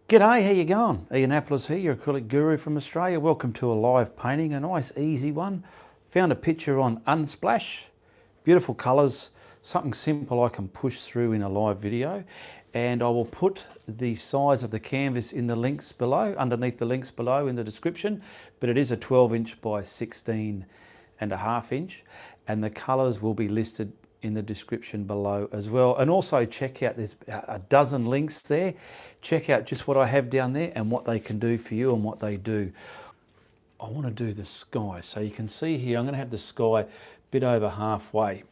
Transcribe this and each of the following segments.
G'day, how you going? Ianapolis here, your acrylic guru from Australia. Welcome to a live painting, a nice easy one. Found a picture on Unsplash. Beautiful colours, something simple I can push through in a live video. And I will put the size of the canvas in the links below, underneath the links below in the description. But it is a 12" by 16.5". And the colours will be listed in the description below as well. And also check out, there's a dozen links there. Check out just what I have down there and what they can do for you and what they do. I want to do the sky. So you can see here, I'm going to have the sky a bit over halfway.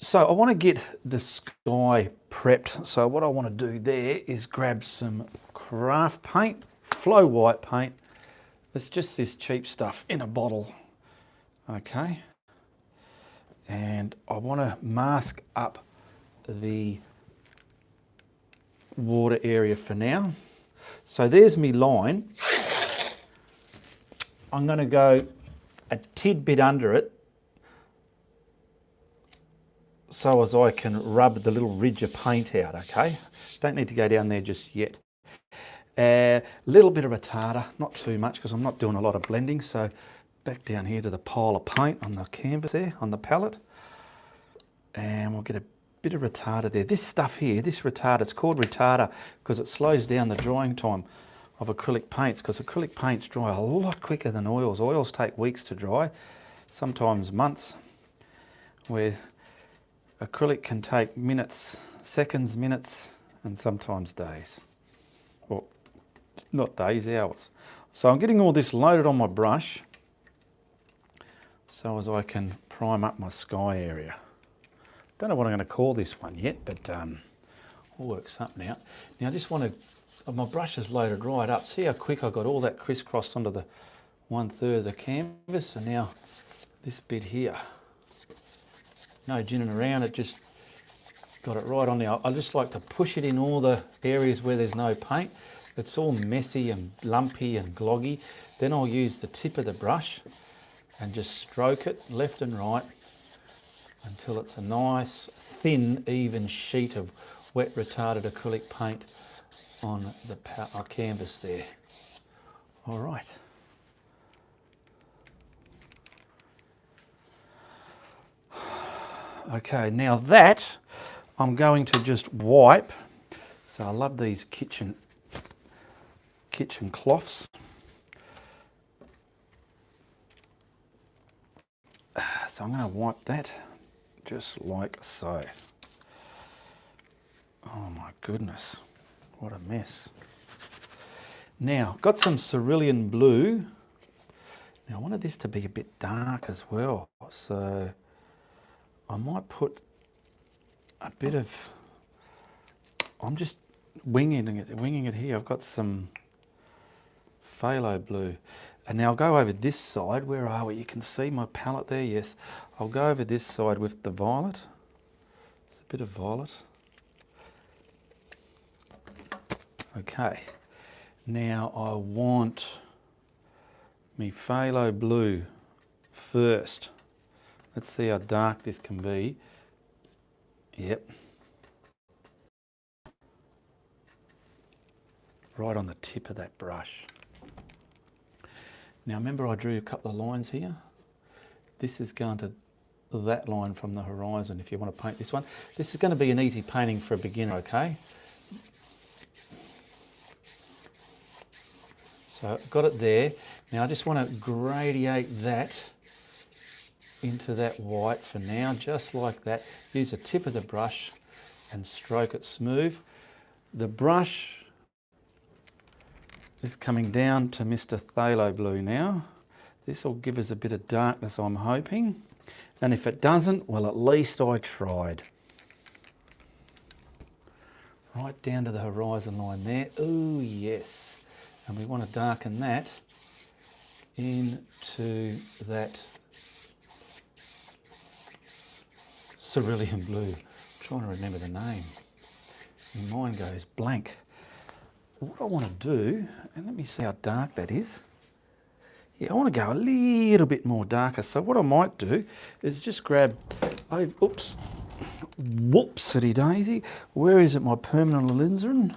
So I want to get the sky prepped. So what I want to do there is grab some craft paint, flow white paint. It's just this cheap stuff in a bottle. Okay. And I want to mask up the water area for now. So there's my line. I'm going to go a tidbit under it so as I can rub the little ridge of paint out, okay? Don't need to go down there just yet. A little bit of retarder, not too much because I'm not doing a lot of blending. So back down here to the pile of paint on the canvas there, on the palette. And we'll get a bit of retarder there. This stuff here, this retarder, it's called retarder because it slows down the drying time of acrylic paints, because acrylic paints dry a lot quicker than oils. Oils take weeks to dry, sometimes months, where acrylic can take minutes, seconds, minutes, and sometimes days. Well, not days, hours. So I'm getting all this loaded on my brush so as I can prime up my sky area. Don't know what I'm going to call this one yet, but I'll work something out. Now I just want to, my brush is loaded right up. See how quick I got all that crisscrossed onto the 1/3 of the canvas, and now this bit here. No ginning around, it just got it right on there. I just like to push it in all the areas where there's no paint. It's all messy and lumpy and gloggy. Then I'll use the tip of the brush and just stroke it left and right until it's a nice, thin, even sheet of wet retarded acrylic paint on the canvas there. All right. Okay, now that I'm going to just wipe. So I love these kitchen cloths. So I'm going to wipe that just like so. Oh my goodness, what a mess. Now, got some cerulean blue. Now I wanted this to be a bit dark as well, so I might put a bit of, I'm just winging it here. I've got some phthalo blue. And now I'll go over this side. Where are we? You can see my palette there, yes. I'll go over this side with the violet. It's a bit of violet. Okay. Now I want me phthalo blue first. Let's see how dark this can be. Yep. Right on the tip of that brush. Now remember I drew a couple of lines here. This is going to that line from the horizon if you want to paint this one. This is going to be an easy painting for a beginner, okay? So I've got it there. Now I just want to gradiate that into that white for now, just like that. Use the tip of the brush and stroke it smooth. The brush is coming down to Mr. Phthalo blue now. This will give us a bit of darkness, I'm hoping. And if it doesn't, well, at least I tried. Right down to the horizon line there. Oh, yes. And we want to darken that into that cerulean blue. I'm trying to remember the name. My mind goes blank. What I want to do, and let me see how dark that is. Yeah, I want to go a little bit more darker. So what I might do is just grab, oops, whoopsie daisy. Where is it, my permanent alizarin?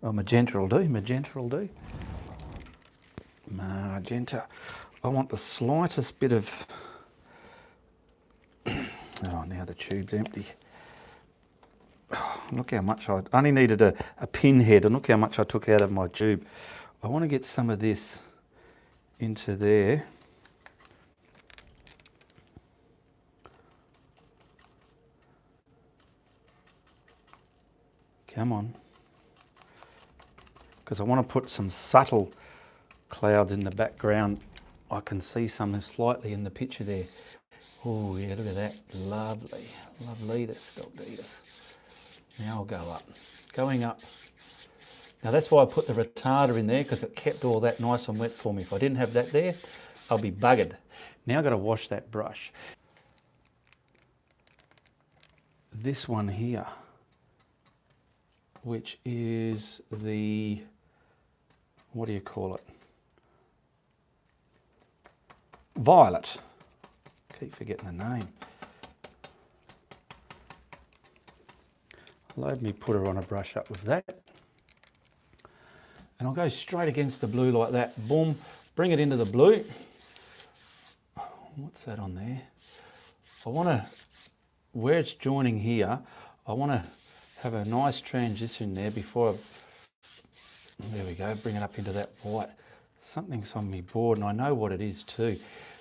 Oh, magenta will do, magenta will do. Magenta. I want the slightest bit of... Oh, now the tube's empty. Oh, look how much I only needed a pinhead, and look how much I took out of my tube. I want to get some of this into there. Come on. Because I want to put some subtle clouds in the background. I can see some slightly in the picture there. Oh yeah, look at that. Lovely. Lovely. Now I'll go up. Going up. Now that's why I put the retarder in there, because it kept all that nice and wet for me. If I didn't have that there, I'll be buggered. Now I've got to wash that brush. This one here, which is the, what do you call it? Violet. Keep forgetting the name. Load me putter on a brush up with that. And I'll go straight against the blue like that. Boom. Bring it into the blue. What's that on there? I want to, where it's joining here, I want to have a nice transition there before I, there we go, bring it up into that white. Something's on me board, and I know what it is too.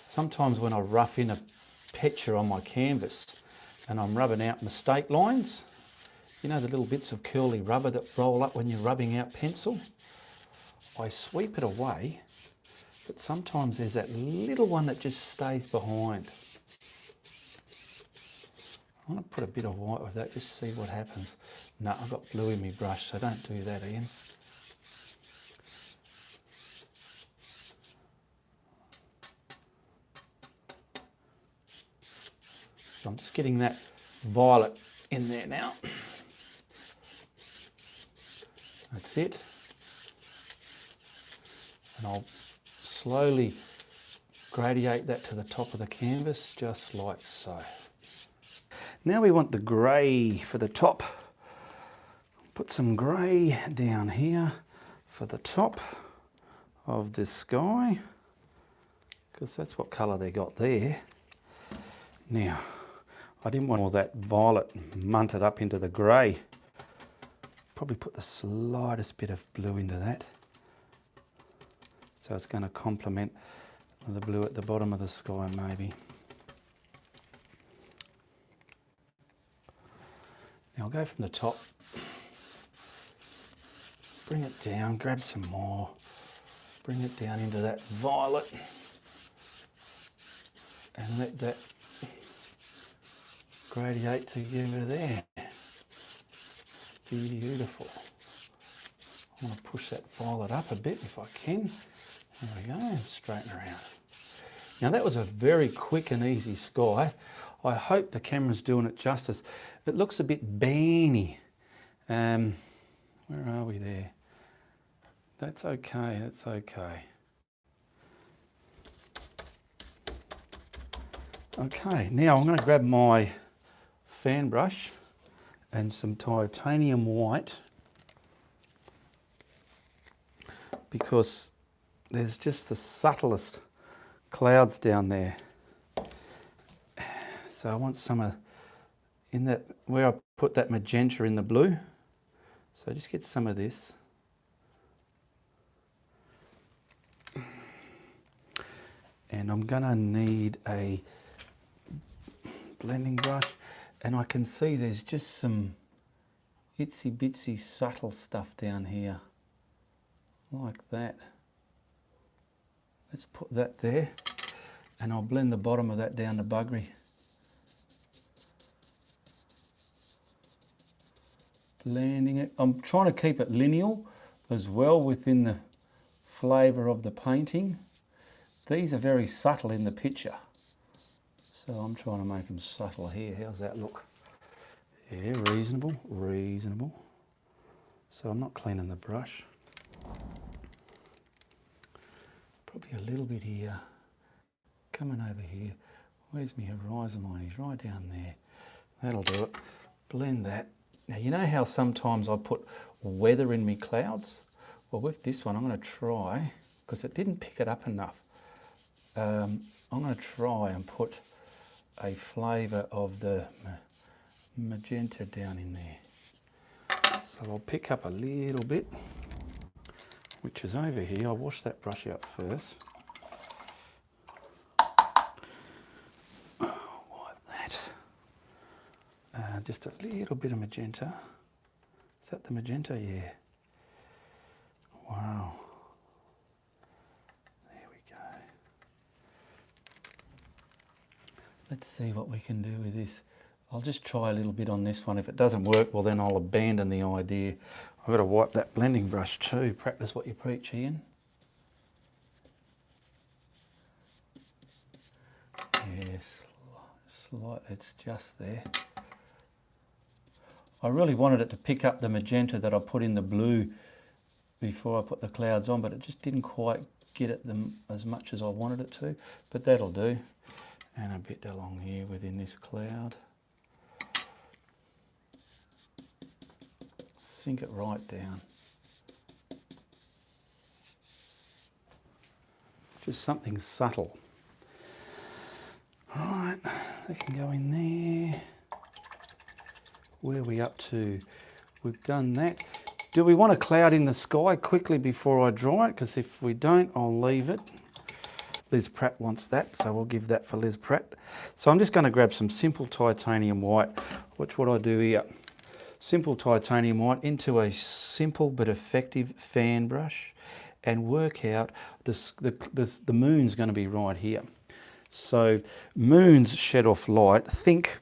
Sometimes when I rough in a picture on my canvas and I'm rubbing out mistake lines, you know the little bits of curly rubber that roll up when you're rubbing out pencil? I sweep it away, but sometimes there's that little one that just stays behind. I want to put a bit of white with that, just see what happens. No, I've got blue in my brush, so don't do that, Ian. So I'm just getting that violet in there now. That's it. And I'll slowly gradiate that to the top of the canvas, just like so. Now we want the grey for the top. Put some grey down here for the top of this sky, because that's what colour they got there. Now, I didn't want all that violet munted up into the grey. Probably put the slightest bit of blue into that. So it's going to complement the blue at the bottom of the sky maybe. Now I'll go from the top, bring it down, grab some more, bring it down into that violet, and let that gradiate together there. Beautiful. I want to push that violet up a bit if I can. There we go, straighten around. Now that was a very quick and easy sky. I hope the camera's doing it justice. It looks a bit banny. Where are we there? That's okay, that's okay. Okay, now I'm going to grab my fan brush and some titanium white, because there's just the subtlest clouds down there. So I want some of, in that, where I put that magenta in the blue. So just get some of this. And I'm gonna need a blending brush, and I can see there's just some itsy bitsy subtle stuff down here, like that. Let's put that there, and I'll blend the bottom of that down to buggery. Blending it. I'm trying to keep it lineal as well within the flavour of the painting. These are very subtle in the picture, so I'm trying to make them subtle here. How's that look? Yeah, reasonable, reasonable. So I'm not cleaning the brush. Probably a little bit here. Coming over here. Where's my horizon line? He's right down there. That'll do it. Blend that. Now you know how sometimes I put weather in me clouds? Well, with this one I'm going to try, because it didn't pick it up enough, I'm going to try and put a flavour of the magenta down in there. So I'll pick up a little bit, which is over here. I'll wash that brush out first. Just a little bit of magenta. Is that the magenta? Yeah. Wow. There we go. Let's see what we can do with this. I'll just try a little bit on this one. If it doesn't work, well then I'll abandon the idea. I've got to wipe that blending brush too. Practice what you preach, Ian. Yes, it's just there. I really wanted it to pick up the magenta that I put in the blue before I put the clouds on, but it just didn't quite get at them as much as I wanted it to, but that'll do. And a bit along here within this cloud. Sink it right down. Just something subtle. All right, they can go in there. Where are we up to? We've done that. Do we want a cloud in the sky quickly before I dry it? Because if we don't, I'll leave it. Liz Pratt wants that, so we'll give that for Liz Pratt. So I'm just going to grab some simple titanium white. Watch what I do here. Simple titanium white into a simple but effective fan brush and work out the moon's going to be right here. So moons shed off light. Think,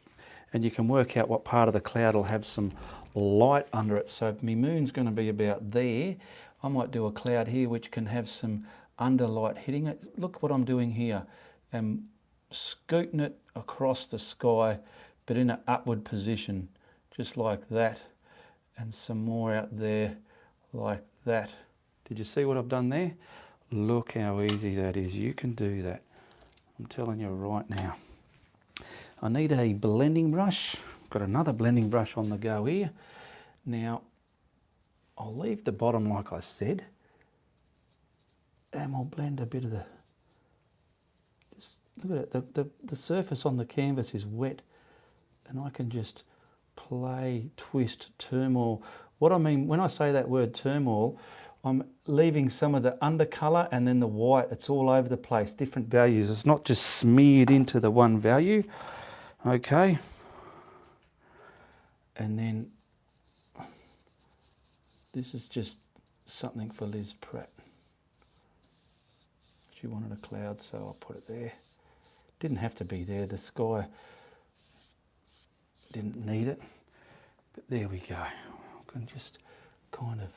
and you can work out what part of the cloud will have some light under it. So if my moon's going to be about there, I might do a cloud here which can have some underlight hitting it. Look what I'm doing here. I'm scooting it across the sky, but in an upward position, just like that. And some more out there like that. Did you see what I've done there? Look how easy that is. You can do that. I'm telling you right now. I need a blending brush. Got another blending brush on the go here. Now, I'll leave the bottom like I said, and I'll blend a bit of the, just look at it, the surface on the canvas is wet, and I can just play, twist, turmoil. What I mean, when I say that word turmoil, I'm leaving some of the undercolour and then the white, it's all over the place, different values. It's not just smeared into the one value. Okay, and then this is just something for Liz Pratt. She wanted a cloud, so I'll put it there. Didn't have to be there, the sky didn't need it, but there we go. I can just kind of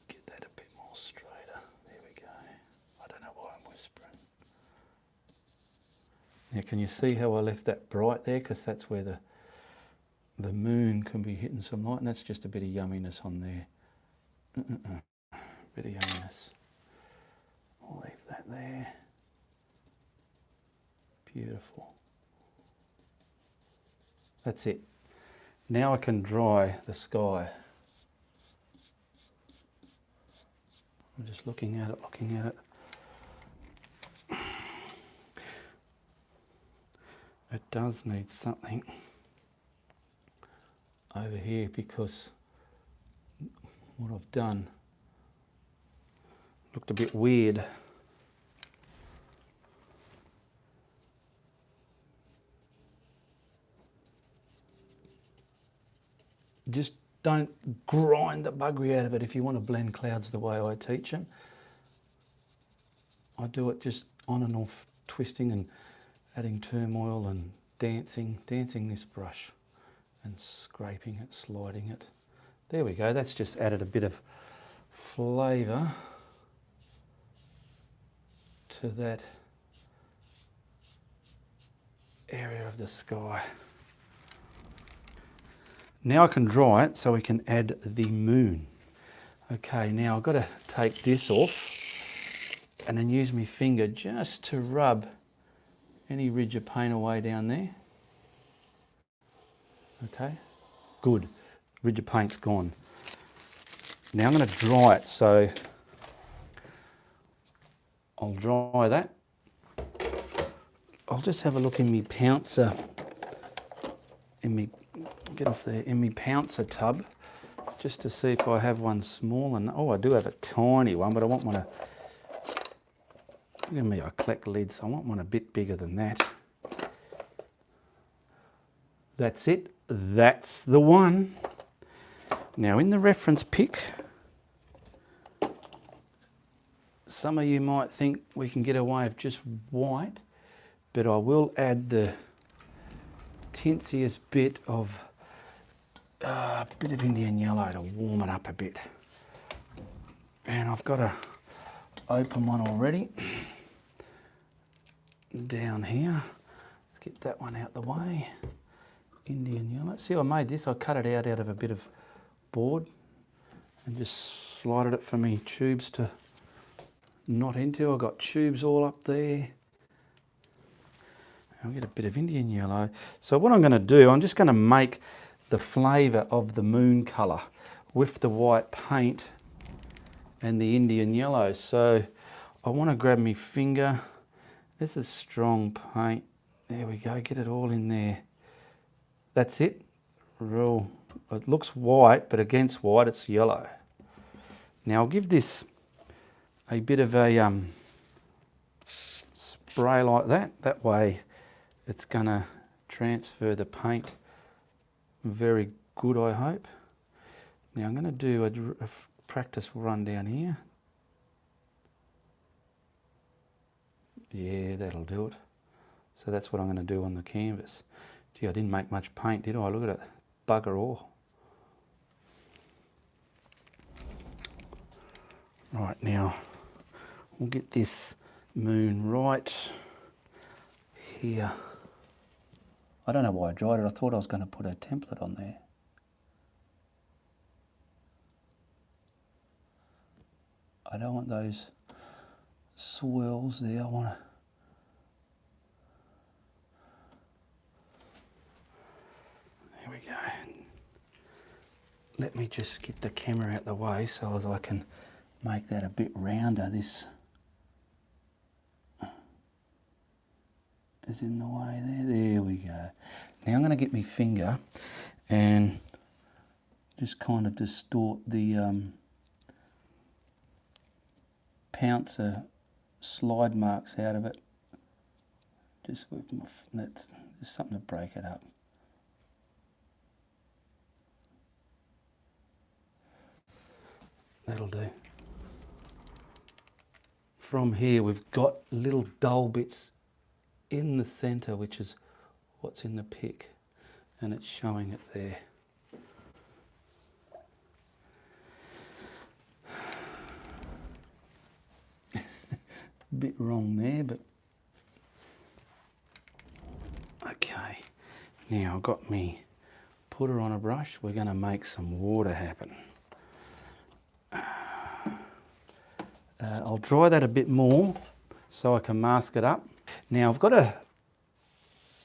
get that a bit more straighter. There we go. I don't know why I'm whispering. Now can you see how I left that bright there? Because that's where the moon can be hitting some light, and that's just a bit of yumminess on there. Bit of yumminess. I'll leave that there. Beautiful. That's it. Now I can dry the sky. I'm just looking at it, looking at it. It does need something over here because what I've done looked a bit weird. Just don't grind the buggery out of it if you want to blend clouds the way I teach them. I do it just on and off, twisting and adding turmoil and dancing this brush and scraping it, sliding it. There we go, that's just added a bit of flavour to that area of the sky. Now I can dry it so we can add the moon. Okay, now I've got to take this off and then use my finger just to rub any ridge of paint away down there. Okay, good. Ridge of paint's gone. Now I'm going to dry it, so I'll dry that. I'll just have a look in my pouncer, in my pouncer tub, just to see if I have one small. And oh, I do have a tiny one, but I want one look at me, I collect lids. I want one a bit bigger than that. That's it. That's the one. Now in the reference pick, some of you might think we can get away with just white, but I will add the tintsiest bit of Indian yellow to warm it up a bit. And I've got a open one already down here. Let's get that one out the way. Indian yellow. See, I made this. I cut it out of a bit of board and just slided it for me tubes to knot into. I've got tubes all up there. I'll get a bit of Indian yellow. So what I'm going to do, I'm just going to make the flavour of the moon colour with the white paint and the Indian yellow. So I want to grab my finger. This is strong paint. There we go, get it all in there. That's it. It looks white, but against white it's yellow. Now I'll give this a bit of a spray like that. That way it's going to transfer the paint very good, I hope. Now I'm going to do a practice run down here. Yeah, that'll do it. So that's what I'm going to do on the canvas. Gee, I didn't make much paint, did I? Look at it. Bugger all. Right, now we'll get this moon right here. I don't know why I dried it. I thought I was going to put a template on there. I don't want those swirls there. I want to... There we go. Let me just get the camera out the way so as I can make that a bit rounder. This is in the way there. There we go. Now I'm going to get my finger and just kind of distort the pouncer slide marks out of it. Just with my, that's just something to break it up. That'll do. From here we've got little dull bits in the centre, which is what's in the pick, and it's showing it there. Bit wrong there, but okay. Now I've got me putter on a brush. We're going to make some water happen. I'll dry that a bit more so I can mask it up. Now I've got to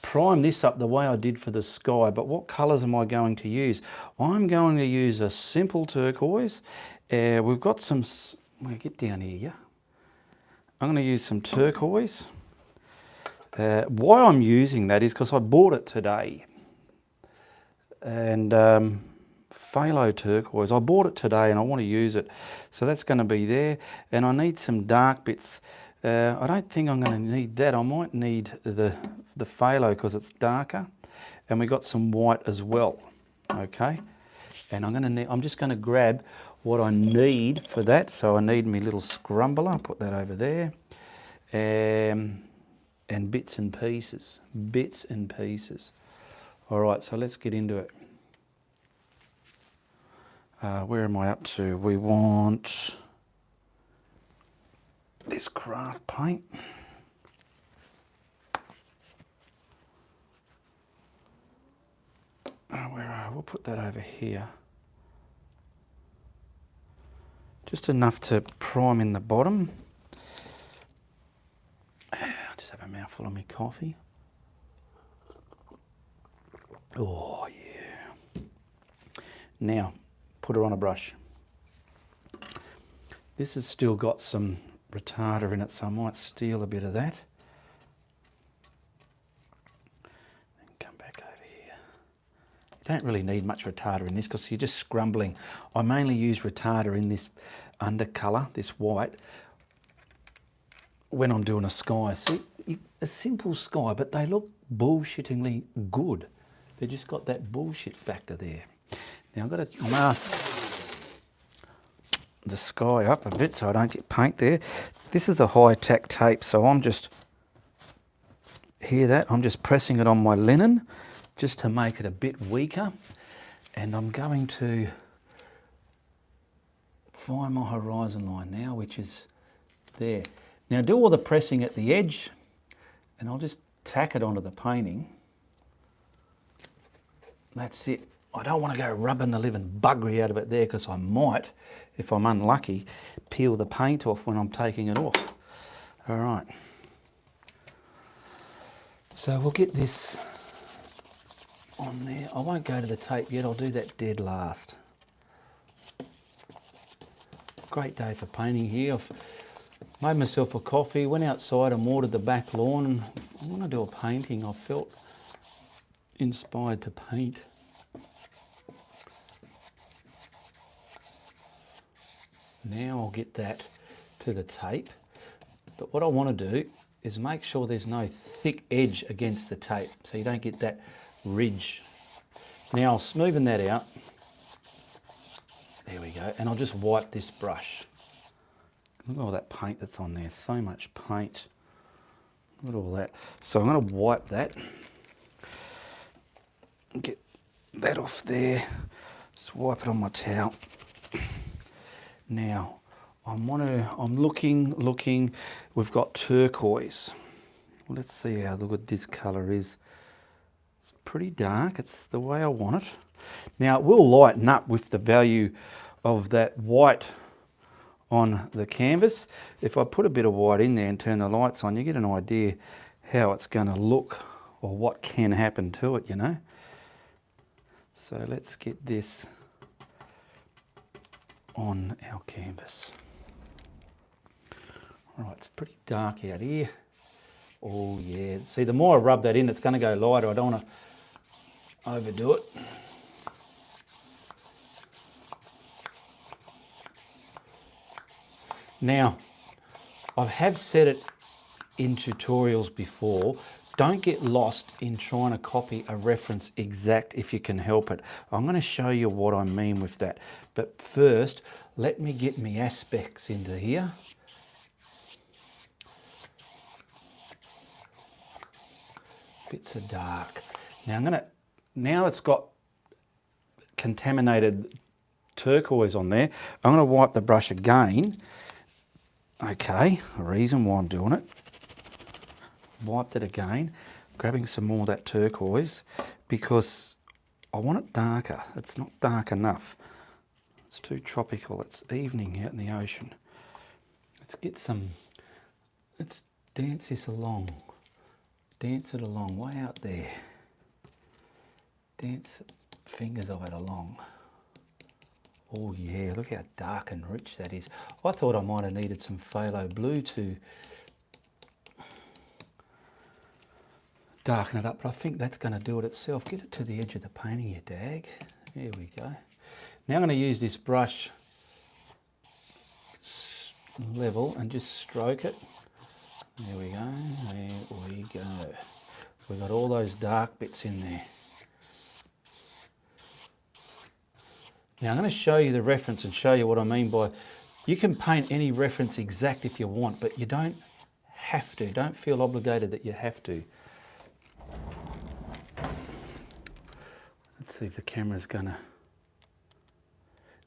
prime this up the way I did for the sky, but what colours am I going to use? I'm going to use a simple turquoise. We've got some, well, get down here, yeah. I'm going to use some turquoise. Why I'm using that is because I bought it today. And phthalo turquoise, I bought it today and I want to use it. So that's going to be there. And I need some dark bits. I don't think I'm going to need that. I might need the phthalo because it's darker. And we got some white as well. Okay. And I'm just going to grab what I need for that. So I need my little scrumbler, put that over there. And bits and pieces. Bits and pieces. All right, so let's get into it. Where am I up to? We want this craft paint. We'll put that over here. Just enough to prime in the bottom. I'll just have a mouthful of my coffee. Oh yeah. Now, put her on a brush. This has still got some retarder in it, so I might steal a bit of that. And come back over here. You don't really need much retarder in this because you're just scrumbling. I mainly use retarder in this undercolour, this white, when I'm doing a sky. See, a simple sky, but they look bullshittingly good. They just got that bullshit factor there. Now I've got to mask the sky up a bit so I don't get paint there. This is a high tack tape, so I'm just, hear that? I'm just pressing it on my linen just to make it a bit weaker. And I'm going to find my horizon line now, which is there. Now do all the pressing at the edge and I'll just tack it onto the painting. That's it. I don't want to go rubbing the living buggery out of it there because I might, if I'm unlucky, peel the paint off when I'm taking it off. All right. So we'll get this on there. I won't go to the tape yet. I'll do that dead last. Great day for painting here. I've made myself a coffee, went outside and watered the back lawn, and I want to do a painting. I felt inspired to paint. Now I'll get that to the tape, but what I want to do is make sure there's no thick edge against the tape so you don't get that ridge. Now I'll smoothen that out. There we go, and I'll just wipe this brush. Look at all that paint that's on there, so much paint. Look at all that. So I'm going to wipe that. Get that off there. Just wipe it on my towel. Now, I'm looking, we've got turquoise. Well, let's see how good this colour is. It's pretty dark, it's the way I want it. Now, it will lighten up with the value of that white on the canvas. If I put a bit of white in there and turn the lights on, you get an idea how it's going to look or what can happen to it, you know. So let's get this on our canvas. All right, it's pretty dark out here. Oh yeah, see, the more I rub that in, it's going to go lighter. I don't want to overdo it. Now, I have said it in tutorials before, don't get lost in trying to copy a reference exact if you can help it. I'm going to show you what I mean with that. But first, let me get my aspects into here. Bits of dark. Now it's got contaminated turquoise on there. I'm going to wipe the brush again. Okay, the reason why I'm doing it. Wiped it again, grabbing some more of that turquoise because I want it darker. It's not dark enough. It's too tropical. It's evening out in the ocean. Let's get some, let's dance this along. Dance it along, way out there. Dance the fingers of it along. Oh yeah, look how dark and rich that is. I thought I might have needed some phthalo blue to darken it up, but I think that's going to do it itself. Get it to the edge of the painting, you dag. There we go. Now I'm going to use this brush level and just stroke it. There we go, there we go. We've got all those dark bits in there. Now I'm going to show you the reference and show you what I mean by, you can paint any reference exact if you want, but you don't have to. Don't feel obligated that you have to. Let's see if the camera's gonna...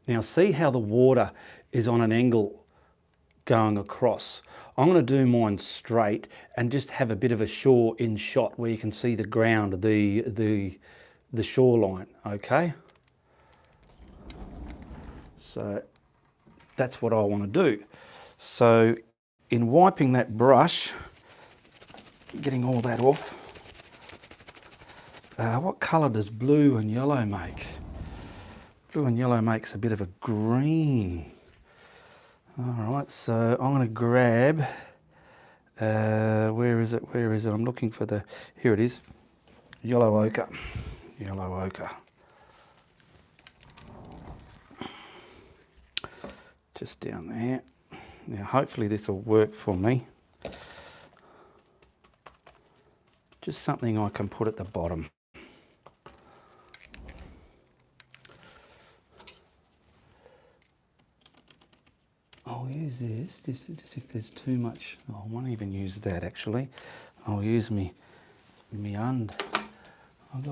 Now see how the water is on an angle going across. I'm going to do mine straight and just have a bit of a shore in shot where you can see the ground, the shoreline, okay? So that's what I want to do. So in wiping that brush, getting all that off, what colour does blue and yellow make? Blue and yellow makes a bit of a green. All right, so I'm going to grab, where is it? I'm looking for the, here it is, yellow ochre. Yellow ochre. Just down there. Now hopefully this will work for me. Just something I can put at the bottom. I'll use this, just if there's too much. I won't even use that actually. I'll use me and I'm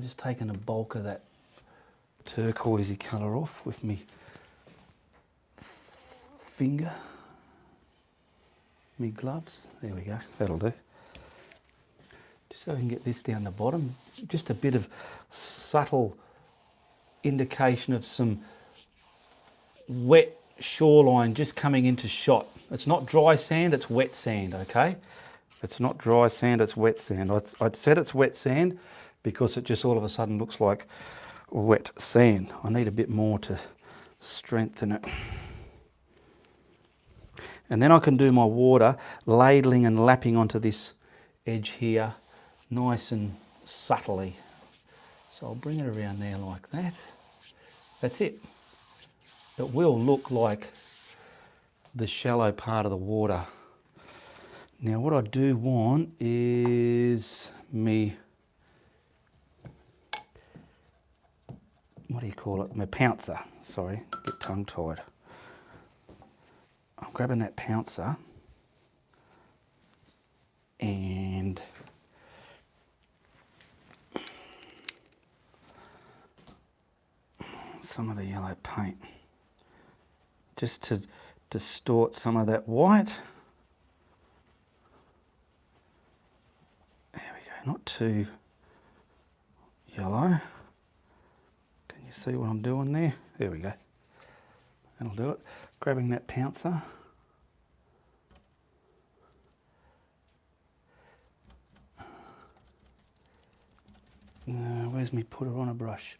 just taking a bulk of that turquoisey colour off with me finger, me gloves. There we go, that'll do. Just so I can get this down the bottom. Just a bit of subtle indication of some wet shoreline just coming into shot. It's not dry sand, it's wet sand, okay? It's not dry sand, it's wet sand. I'd said it's wet sand because it just all of a sudden looks like wet sand. I need a bit more to strengthen it. And then I can do my water ladling and lapping onto this edge here nice and subtly. So I'll bring it around there like that. That's it. It will look like the shallow part of the water. Now what I do want is me, what do you call it? My pouncer, sorry, get tongue tied. I'm grabbing that pouncer and some of the yellow paint just to distort some of that white. There we go, not too yellow. Can you see what I'm doing there? There we go. That'll do it. Grabbing that pouncer. Where's me putter on a brush?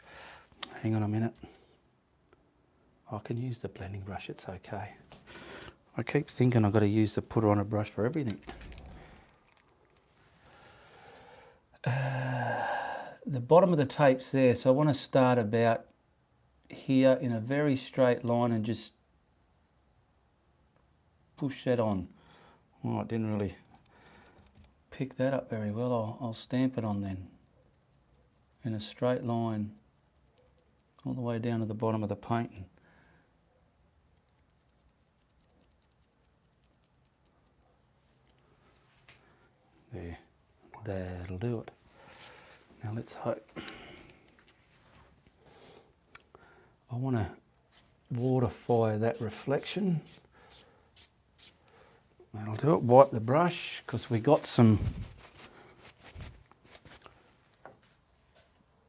Hang on a minute. I can use the blending brush, it's okay. I keep thinking I've got to use the putter on a brush for everything. The bottom of the tape's there, so I want to start about here in a very straight line and just push that on. Oh, I didn't really pick that up very well. I'll stamp it on then in a straight line all the way down to the bottom of the painting. There, that'll do it. Now let's hope. I want to waterfire that reflection. That'll do it. Wipe the brush because we got some.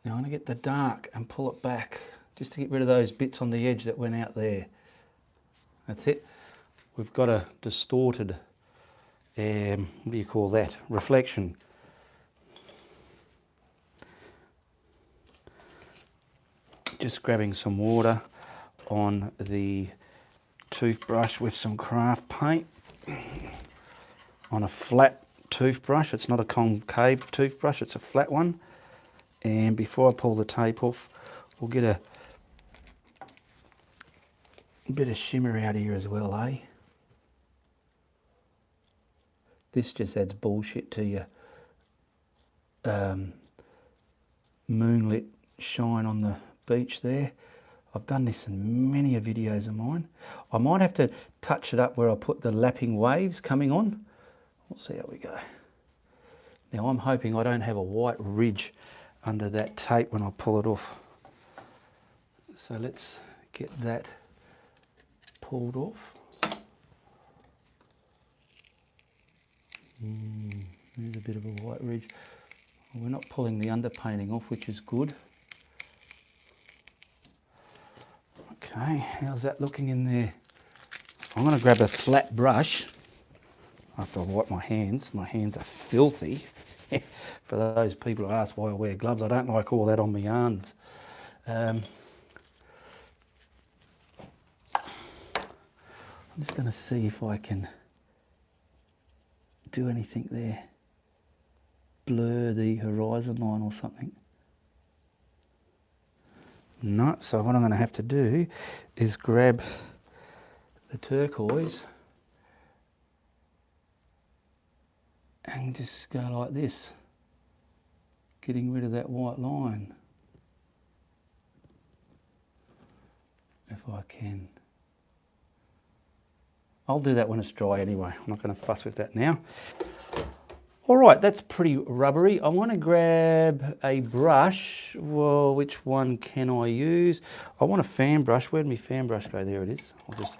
Now I'm going to get the dark and pull it back just to get rid of those bits on the edge that went out there. That's it. We've got a distorted, what do you call that? Reflection. Just grabbing some water on the toothbrush with some carft paint on a flat toothbrush. It's not a concave toothbrush, it's a flat one. And before I pull the tape off, we'll get a bit of shimmer out here as well, eh? This just adds bullshit to your moonlit shine on the beach there. I've done this in many videos of mine. I might have to touch it up where I put the lapping waves coming on. We'll see how we go. Now I'm hoping I don't have a white ridge under that tape when I pull it off. So let's get that pulled off. There's a bit of a white ridge. We're not pulling the underpainting off, which is good. Okay, how's that looking in there? I'm going to grab a flat brush after I wipe my hands. My hands are filthy. For those people who ask why I wear gloves, I don't like all that on my yarns. I'm just going to see if I can do anything there. Blur the horizon line or something. No, so what I'm going to have to do is grab the turquoise and just go like this, getting rid of that white line, if I can. I'll do that when it's dry anyway. I'm not going to fuss with that now. All right, that's pretty rubbery. I want to grab a brush. Well, which one can I use? I want a fan brush. Where'd my fan brush go? There it is. I'll just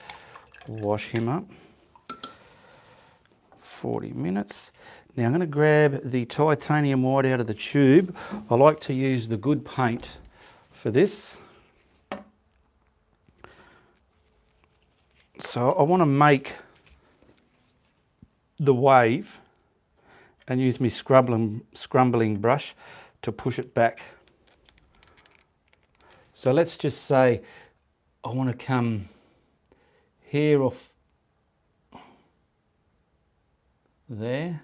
wash him up. 40 minutes. Now I'm going to grab the titanium white out of the tube. I like to use the good paint for this. So I want to make the wave and use my scrumbling brush to push it back. So let's just say I want to come here off there.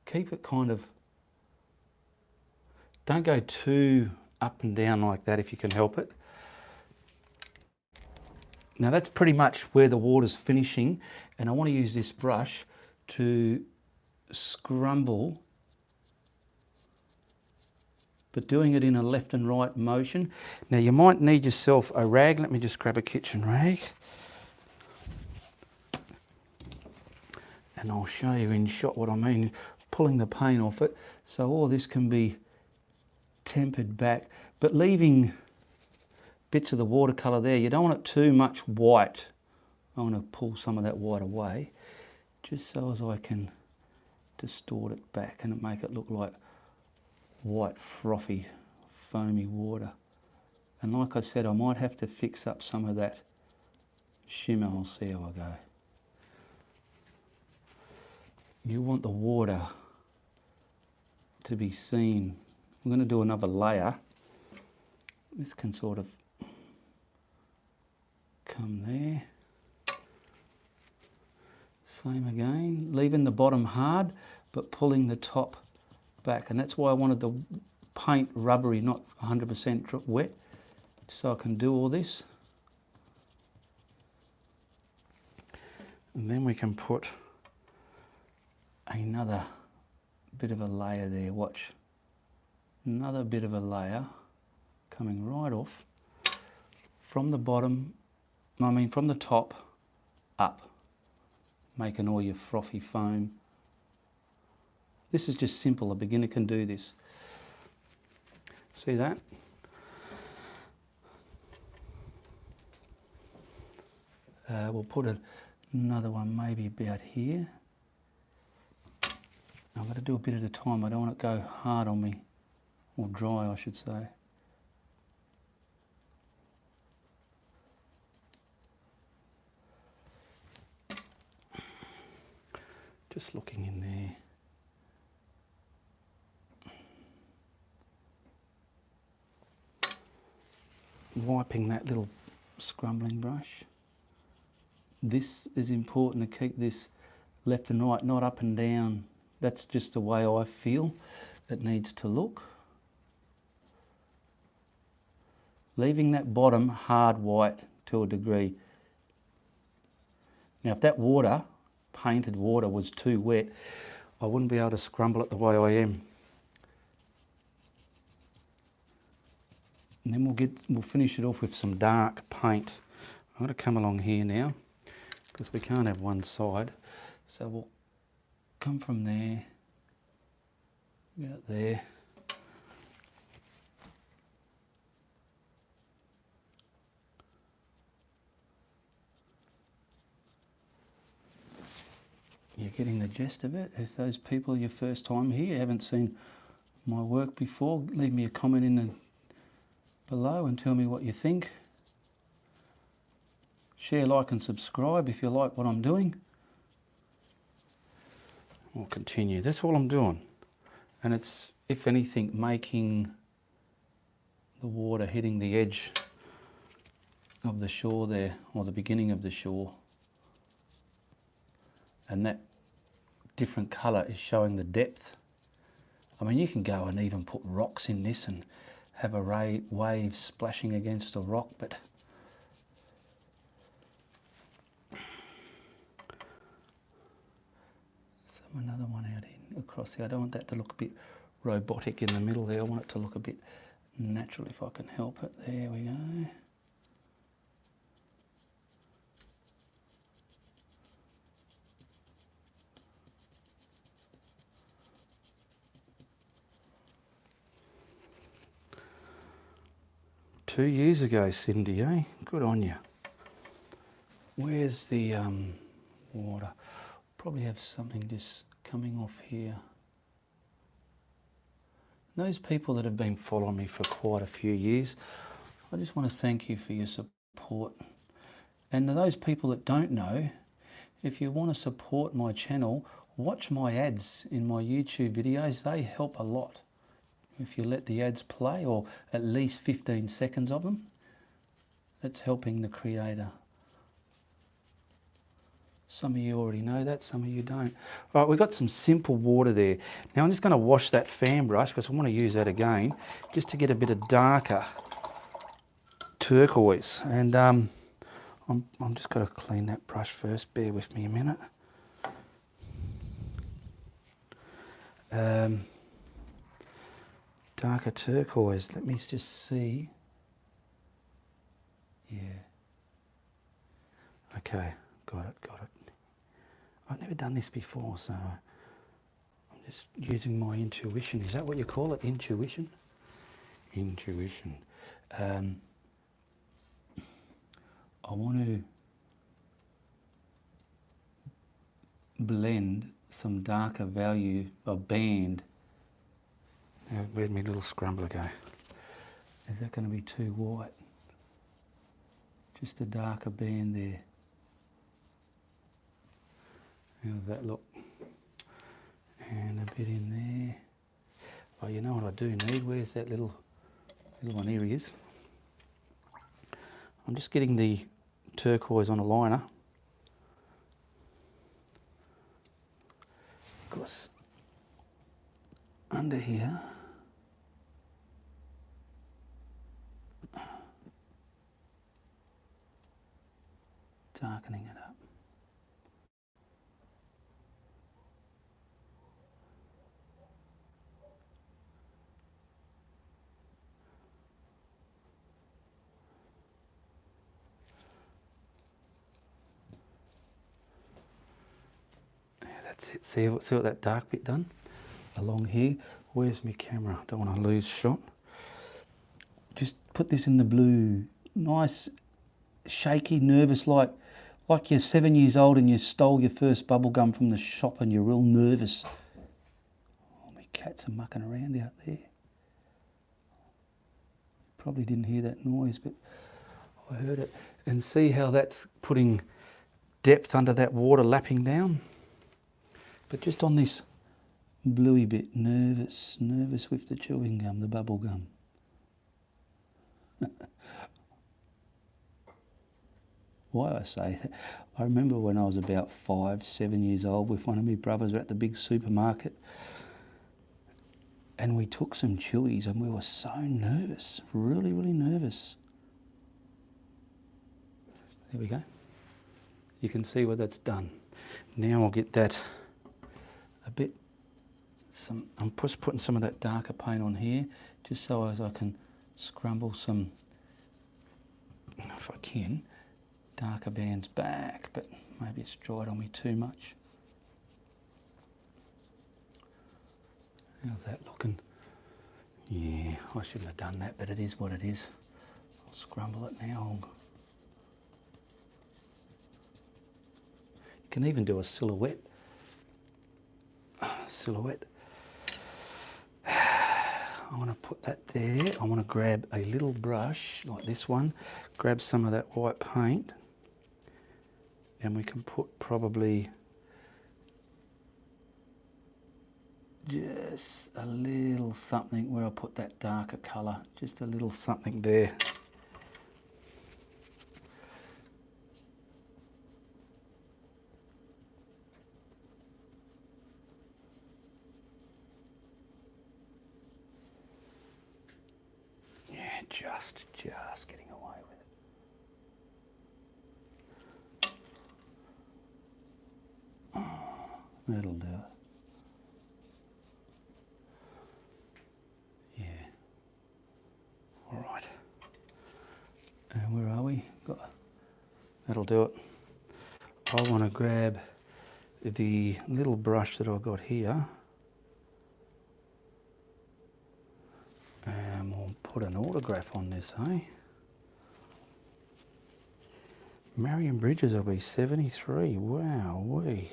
Keep it kind of, don't go too up and down like that if you can help it. Now that's pretty much where the water's finishing, and I want to use this brush to scrumble, but doing it in a left and right motion. Now you might need yourself a rag. Let me just grab a kitchen rag and I'll show you in shot what I mean, pulling the paint off it. So all this can be tempered back, but leaving bits of the watercolour there. You don't want it too much white. I want to pull some of that white away, just so as I can distort it back and make it look like white, frothy, foamy water. And like I said, I might have to fix up some of that shimmer. I'll see how I go. You want the water to be seen. I'm going to do another layer. This can sort of come there. Same again, leaving the bottom hard but pulling the top back, and that's why I wanted the paint rubbery, not 100% wet, so I can do all this. And then we can put another bit of a layer there. Watch, another bit of a layer coming right off from the bottom, from the top up, making all your frothy foam. This is just simple, a beginner can do this. See that? We'll put another one maybe about here. I'm going to do a bit at a time. I don't want it to go hard on me, or dry I should say. Just looking in there. Wiping that little scrumbling brush. This is important to keep this left and right, not up and down. That's just the way I feel it needs to look. Leaving that bottom hard white to a degree. Now if that water, painted water, was too wet, I wouldn't be able to scrumble it the way I am. And then we'll finish it off with some dark paint. I'm going to come along here now, because we can't have one side. So we'll come from there, out there. You're getting the gist of it. If those people are your first time here, haven't seen my work before, leave me a comment in the below and tell me what you think. Share, like and subscribe if you like what I'm doing. We'll continue. That's all I'm doing. And it's, if anything, making the water hitting the edge of the shore there, or the beginning of the shore. And that different colour is showing the depth. I mean, you can go and even put rocks in this and have a wave splashing against a rock, but another one out in across here. I don't want that to look a bit robotic in the middle there. I want it to look a bit natural if I can help it. There we go. Two years ago, Cindy, eh? Good on you. Where's the water? Probably have something just coming off here. Those people that have been following me for quite a few years, I just want to thank you for your support. And to those people that don't know, if you want to support my channel, watch my ads in my YouTube videos. They help a lot. If you let the ads play, or at least 15 seconds of them, that's helping the creator. Some of you already know that, some of you don't. All right, we've got some simple water there. Now I'm just going to wash that fan brush, because I want to use that again, just to get a bit of darker turquoise. And I'm just got to clean that brush first. Bear with me a minute. Darker turquoise. Let me just see. Yeah. Okay, got it. I've never done this before, so I'm just using my intuition. Is that what you call it? Intuition? Intuition. I want to blend some darker value of band. Now, where'd my little scrumbler go? Is that going to be too white? Just a darker band there. How's that look? And a bit in there. Oh, you know what I do need? Where's that little one? Here he is. I'm just getting the turquoise on a liner. Because under here, darkening it up. Yeah, that's it. See what that dark bit done? Along here. Where's my camera? Don't want to lose shot. Just put this in the blue. Nice, shaky, nervous, like you're 7 years old and you stole your first bubble gum from the shop and you're real nervous. Oh, my cats are mucking around out there. Probably didn't hear that noise, but I heard it. And see how that's putting depth under that water lapping down? But just on this bluey bit, nervous with the chewing gum, the bubble gum. Why I say that, I remember when I was about 5, 7 years old with one of my brothers at the big supermarket, and we took some chewies and we were so nervous, really nervous. There we go. You can see what that's done. Now I'll get that a bit, I'm just putting some of that darker paint on here, just so as I can scrumble some, if I can, darker bands back, but maybe it's dried on me too much. How's that looking? Yeah, I shouldn't have done that, but it is what it is. I'll scrumble it now. You can even do a silhouette. I want to put that there. I want to grab a little brush like this one, grab some of that white paint, and we can put probably just a little something where I put that darker colour, just a little something there. Yeah, just getting away with it. Oh, that'll do it. Yeah. All right. And where are we? That'll do it. I want to grab the little brush that I've got here and we'll put an autograph on this, eh? Marion Bridges will be 73. Wow, wee.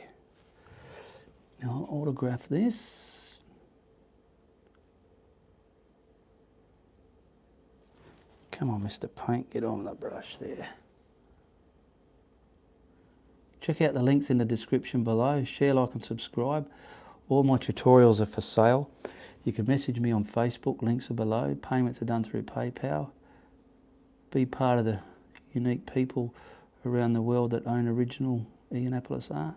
Now I'll autograph this. Come on, Mr. Paint, get on the brush there. Check out the links in the description below. Share, like and subscribe. All my tutorials are for sale. You can message me on Facebook, links are below. Payments are done through PayPal. Be part of the unique people around the world that own original Ianapolis art.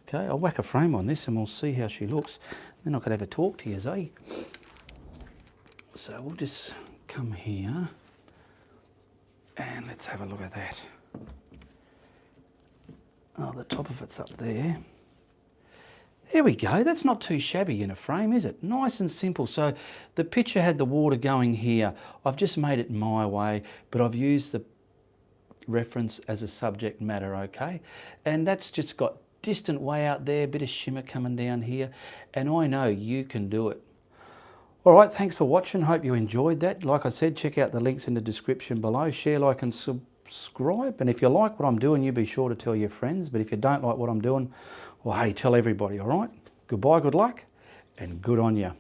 Okay, I'll whack a frame on this and we'll see how she looks. Then I could have a talk to you, eh? So we'll just come here and let's have a look at that. Oh, the top of it's up there. There we go, that's not too shabby in a frame, is it? Nice and simple. So the picture had the water going here. I've just made it my way, but I've used the reference as a subject matter, okay? And that's just got distant way out there, a bit of shimmer coming down here, and I know you can do it. All right, thanks for watching. Hope you enjoyed that. Like I said, check out the links in the description below. Share, like and subscribe. And if you like what I'm doing, you be sure to tell your friends. But if you don't like what I'm doing, well, hey, tell everybody, all right? Goodbye, good luck, and good on you.